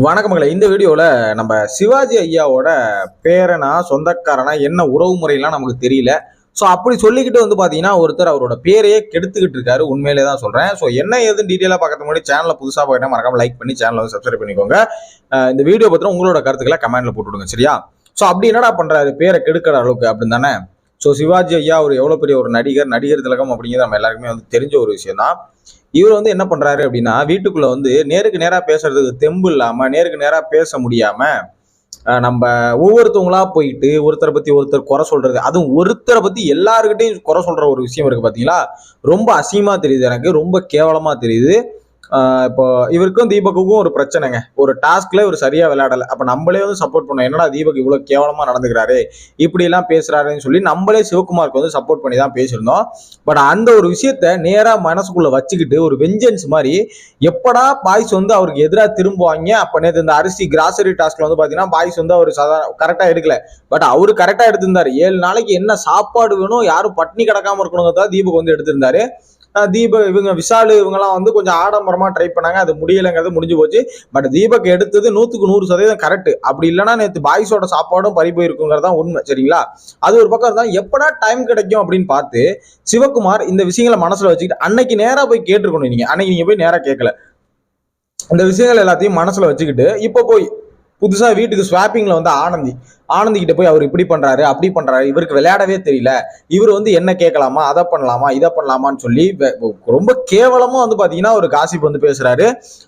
வணக்கம் மகளே. இந்த வீடியோவில் நம்ம சிவாஜி ஐயாவோட பேரனா சொந்தக்காரனா என்ன உறவு முறையெல்லாம் நமக்கு தெரியல. ஸோ அப்படி சொல்லிக்கிட்டு பார்த்தீங்கன்னா ஒருத்தர் அவரோட பேரையே கெடுத்துக்கிட்டு இருக்காரு. உண்மையிலே தான் சொல்கிறேன். ஸோ என்ன ஏதுன்னு டீட்டெயிலாக பார்க்கறதுக்கு முன்னாடி சேனலை புதுசாக பார்க்கணும் மறக்காம லைக் பண்ணி சேனலை வந்து சப்ஸ்கிரைப் பண்ணிக்கோங்க. இந்த வீடியோ பற்றின உங்களோட கருத்துக்களை கமெண்ட்ல போட்டுவிடுங்க, சரியா? ஸோ அப்படி என்னடா பண்ணுறாரு பேரை கெடுக்கிற அளவுக்கு அப்படின்னு தானே. ஸோ சிவாஜி ஐயா அவர் எவ்வளோ பெரிய ஒரு நடிகர் திலகம் அப்படிங்கிறது நம்ம எல்லாருக்குமே வந்து தெரிஞ்ச ஒரு விஷயம் தான். இவர் வந்து என்ன பண்றாரு அப்படின்னா வீட்டுக்குள்ள வந்து நேருக்கு நேரா பேசுறதுக்கு தெம்பு இல்லாம நேருக்கு நேரா பேச முடியாம நம்ம ஒவ்வொருத்தவங்களா போயிட்டு ஒருத்தரை பத்தி ஒருத்தர் குறை சொல்றது, அதுவும் ஒருத்தரை பத்தி எல்லாருக்கிட்டையும் குறை சொல்ற ஒரு விஷயம் இருக்கு பாத்தீங்களா. ரொம்ப அசிங்கமா தெரியுது, எனக்கு ரொம்ப கேவலமா தெரியுது. இப்போ இவருக்கும் தீபக்குக்கும் ஒரு பிரச்சனைங்க. ஒரு டாஸ்க்ல இவர் சரியா விளையாடல. அப்ப நம்மளே வந்து சப்போர்ட் பண்ணோம். என்னடா தீபக் இவ்வளவு கேவலமா நடந்துக்கிறாரு, இப்படி எல்லாம் பேசுறாருன்னு சொல்லி நம்மளே சிவகுமாருக்கு வந்து சப்போர்ட் பண்ணி தான் பேசியிருந்தோம். பட் அந்த ஒரு விஷயத்த நேரா மனசுக்குள்ள வச்சுக்கிட்டு ஒரு வெஞ்சன்ஸ் மாதிரி எப்படா பாய்ஸ் வந்து அவருக்கு எதிராக திரும்புவாங்க. அப்ப நேற்று இந்த அரிசி கிராசரி டாஸ்க்ல வந்து பாத்தீங்கன்னா பாய்ஸ் வந்து அவர் கரெக்டா எடுக்கல. பட் அவரு கரெக்டா எடுத்திருந்தாரு. 7 நாளைக்கு என்ன சாப்பாடு வேணும், யாரும் பட்னி கிடக்காம இருக்கணுங்கிறதா தீபக் வந்து எடுத்திருந்தாரு. தீபக் இவங்க விஷாலு இவங்கெல்லாம் வந்து கொஞ்சம் ஆடம்பரமா ட்ரை பண்ணாங்க. அது முடியலைங்கிறது முடிஞ்சு போச்சு. பட் தீபக் எடுத்தது 100% கரெக்ட். அப்படி இல்லைன்னா நேற்று பாய்ஸோட சாப்பாடும் பறி போயிருக்குங்கிறதா உண்மை, சரிங்களா? அது ஒரு பக்கம் தான். எப்படா டைம் கிடைக்கும் அப்படின்னு பார்த்து சிவகுமார் இந்த விஷயங்களை மனசுல வச்சுக்கிட்டு அன்னைக்கு நேரா போய் கேட்டிருக்கணும். அன்னைக்கு நீங்க போய் நேரா கேட்கல. இந்த விஷயங்கள் எல்லாத்தையும் மனசுல வச்சுக்கிட்டு இப்ப போய் புதுசா வீட்டுக்கு ஸ்வாப்பிங்ல வந்து ஆனந்தி கிட்ட போய் அவர் இப்படி பண்றாரு அப்படி பண்றாரு, இவருக்கு விளையாடவே தெரியல, இவர் வந்து என்ன கேட்கலாமா, அதை பண்ணலாமா இதை பண்ணலாமான்னு சொல்லி ரொம்ப கேவலமா வந்து பாத்தீங்கன்னா ஒரு காசிப் வந்து பேசுறாரு.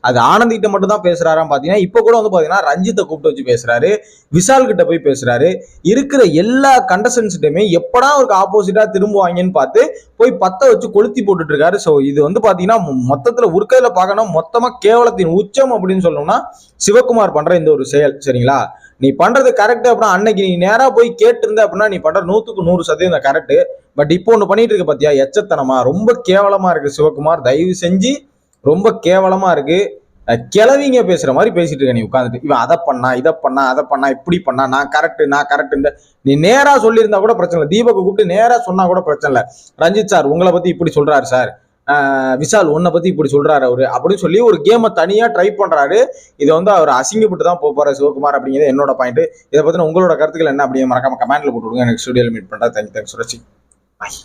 அது ஆனந்தி கிட்ட மட்டும் தான் பேசுறாராம். பாத்தீங்கன்னா இப்ப கூட வந்து பாத்தீங்கன்னா ரஞ்சித்தை கூப்பிட்டு வச்சு பேசுறாரு, விஷால் கிட்ட போய் பேசுறாரு. இருக்கிற எல்லா கண்டஸ்டன்ஸ்கிட்டயுமே எப்படா அவருக்கு ஆப்போசிட்டா திரும்புவாங்கன்னு பார்த்து போய் பத்த வச்சு கொளுத்தி போட்டுட்டு இருக்காரு. ஸோ இது வந்து பாத்தீங்கன்னா மொத்தத்துல உருக்கையில பார்க்கணும், மொத்தமா கேவலத்தின் உச்சம் அப்படின்னு சொல்லணும்னா சிவகுமார் பண்ற இந்த ஒரு செயல், சரிங்களா? நீ பண்றது கரெக்ட் அப்படின்னா அன்னைக்கு நீ நேரா போய் கேட்டு இருந்த அப்படின்னா நீ பண்ற 100% கரெக்ட். பட் இப்போ ஒண்ணு பண்ணிட்டு இருக்க பாத்தியா, எச்சத்தனமா ரொம்ப கேவலமா இருக்கு சிவகுமார். தயவு செஞ்சு ரொம்ப கேவலமா இருக்கு. கிளவிங்க பேசுற மாதிரி பேசிட்டு இருக்க நீ உட்காந்துட்டு. இவன் அதை பண்ணா இதை பண்ணா அதை பண்ணா இப்படி பண்ணா நான் கரெக்ட் நீ நேரா சொல்லியிருந்தா கூட பிரச்சனை இல்லை. தீபக் கூப்பிட்டு நேரா சொன்னா கூட பிரச்சனை இல்லை. ரஞ்சித் சார் உங்களை பத்தி இப்படி சொல்றாரு சார், விஷால் உன்னை பத்தி இப்படி சொல்றாரு அவரு அப்படின்னு சொல்லி ஒரு கேமை தனியா ட்ரை பண்றாரு. இதை வந்து அவர் அசிங்கப்பட்டு தான் போறாரு சிவகுமார் அப்படிங்கிறது என்னோட பாயிண்ட். இதை பத்தின உங்களோட கருத்துக்கள் என்ன அப்படியே மறக்காம கமெண்ட்ல போட்டுவிடுங்க. எனக்கு ஸ்டுடியோல மீட் பண்றேன். தேங்க்ஸ் ஃபார் வாட்சிங். பாய்.